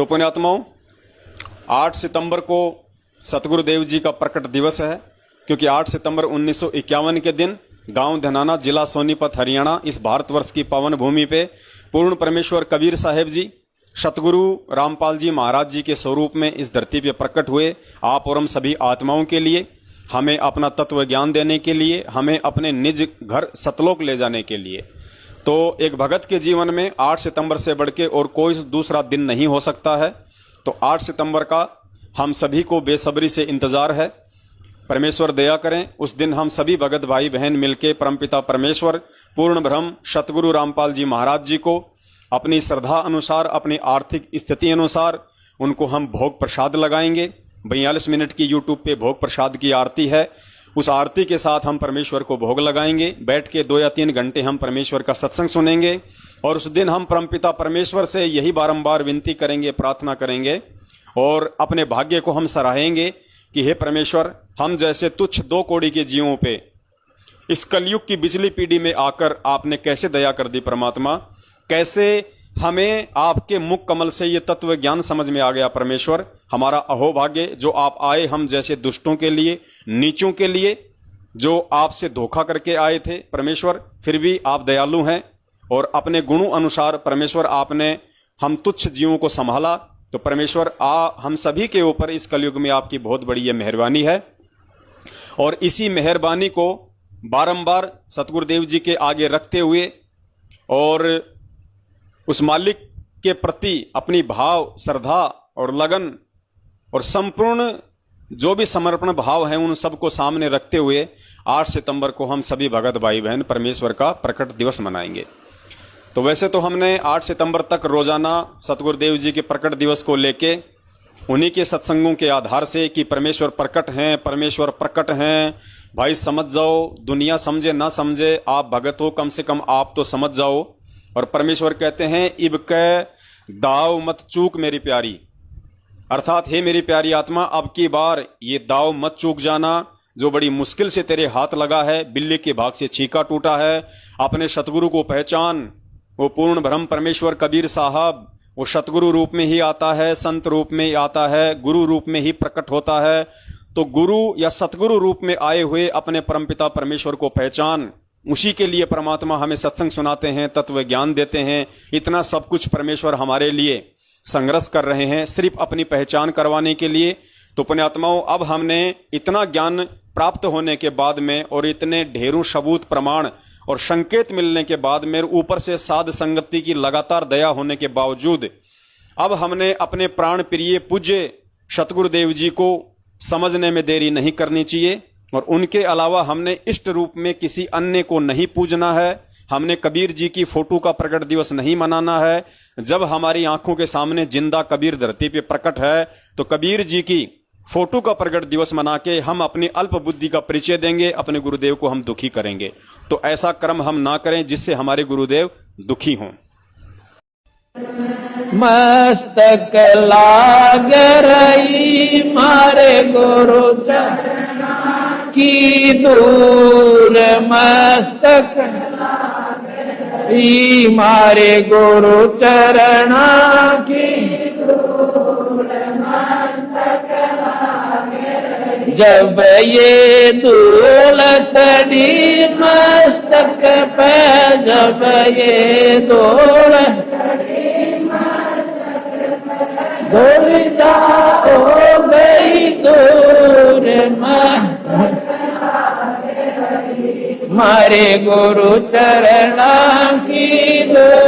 तो पुण्यात्माओं, 8 सितंबर को सतगुरुदेव जी का प्रकट दिवस है, क्योंकि 8 सितंबर 1951 के दिन गांव धनाना, जिला सोनीपत, हरियाणा, इस भारतवर्ष की पावन भूमि पे पूर्ण परमेश्वर कबीर साहेब जी सतगुरु रामपाल जी महाराज जी के स्वरूप में इस धरती पे प्रकट हुए। आप और हम सभी आत्माओं के लिए, हमें अपना तत्व ज्ञान देने के लिए, हमें अपने निज घर सतलोक ले जाने के लिए। तो एक भगत के जीवन में 8 सितंबर से बढ़ के और कोई दूसरा दिन नहीं हो सकता है। तो 8 सितंबर का हम सभी को बेसब्री से इंतजार है। परमेश्वर दया करें, उस दिन हम सभी भगत भाई बहन मिलके परमपिता परमेश्वर पूर्ण ब्रह्म सतगुरु रामपाल जी महाराज जी को अपनी श्रद्धा अनुसार, अपनी आर्थिक स्थिति अनुसार उनको हम भोग प्रसाद लगाएंगे। 42 मिनट की यूट्यूब पे भोग प्रसाद की आरती है, उस आरती के साथ हम परमेश्वर को भोग लगाएंगे। बैठ के 2 या 3 घंटे हम परमेश्वर का सत्संग सुनेंगे और उस दिन हम परमपिता परमेश्वर से यही बारंबार विनती करेंगे, प्रार्थना करेंगे और अपने भाग्य को हम सराहेंगे कि हे परमेश्वर, हम जैसे तुच्छ 2 कौड़ी के जीवों पे इस कलयुग की बिजली पीढ़ी में आकर आपने कैसे दया कर दी परमात्मा, कैसे हमें आपके मुख कमल से ये तत्व ज्ञान समझ में आ गया परमेश्वर। हमारा अहोभाग्य जो आप आए हम जैसे दुष्टों के लिए, नीचों के लिए, जो आपसे धोखा करके आए थे परमेश्वर, फिर भी आप दयालु हैं और अपने गुणों अनुसार परमेश्वर आपने हम तुच्छ जीवों को संभाला। तो परमेश्वर हम सभी के ऊपर इस कलयुग में आपकी बहुत बड़ी ये मेहरबानी है और इसी मेहरबानी को बारंबार सतगुरुदेव जी के आगे रखते हुए और उस मालिक के प्रति अपनी भाव, श्रद्धा और लगन और संपूर्ण जो भी समर्पण भाव है उन सबको सामने रखते हुए 8 सितंबर को हम सभी भगत भाई बहन परमेश्वर का प्रकट दिवस मनाएंगे। तो वैसे तो हमने 8 सितंबर तक रोजाना सतगुरुदेव जी के प्रकट दिवस को लेके उन्हीं के सत्संगों के आधार से कि परमेश्वर प्रकट हैं, परमेश्वर प्रकट हैं, भाई समझ जाओ, दुनिया समझे ना समझे, आप भगत हो, कम से कम आप तो समझ जाओ। और परमेश्वर कहते हैं इब कै दाव मत चूक मेरी प्यारी, अर्थात हे मेरी प्यारी आत्मा, अब की बार ये दाव मत चूक जाना जो बड़ी मुश्किल से तेरे हाथ लगा है, बिल्ली के भाग से छीका टूटा है। अपने सतगुरु को पहचान, वो पूर्ण ब्रह्म परमेश्वर कबीर साहब वो सतगुरु रूप में ही आता है, संत रूप में ही आता है, गुरु रूप में ही प्रकट होता है। तो गुरु या सतगुरु रूप में आए हुए अपने परमपिता परमेश्वर को पहचान, उसी के लिए परमात्मा हमें सत्संग सुनाते हैं, तत्व ज्ञान देते हैं। इतना सब कुछ परमेश्वर हमारे लिए संघर्ष कर रहे हैं सिर्फ अपनी पहचान करवाने के लिए। तो पुण्यात्माओं, अब हमने इतना ज्ञान प्राप्त होने के बाद में और इतने ढेरों सबूत, प्रमाण और संकेत मिलने के बाद में, ऊपर से साध संगति की लगातार दया होने के बावजूद अब हमने अपने प्राण प्रिय पूज्य सतगुरुदेव जी को समझने में देरी नहीं करनी चाहिए और उनके अलावा हमने इष्ट रूप में किसी अन्य को नहीं पूजना है। हमने कबीर जी की फोटो का प्रकट दिवस नहीं मनाना है। जब हमारी आंखों के सामने जिंदा कबीर धरती पे प्रकट है तो कबीर जी की फोटो का प्रकट दिवस मना के हम अपनी अल्प बुद्धि का परिचय देंगे, अपने गुरुदेव को हम दुखी करेंगे। तो ऐसा कर्म हम ना करें जिससे हमारे गुरुदेव दुखी हों। मस्तक लाग रही मारे गुरु चरणा की दूर, मस्तक मारे गुरु चरणा की दूर, मस्तक जब ये धूल चढ़ी मस्तक पे, जब ये धूल धूलिता हो गई दूर, मारे गुरु चरणा की दूर।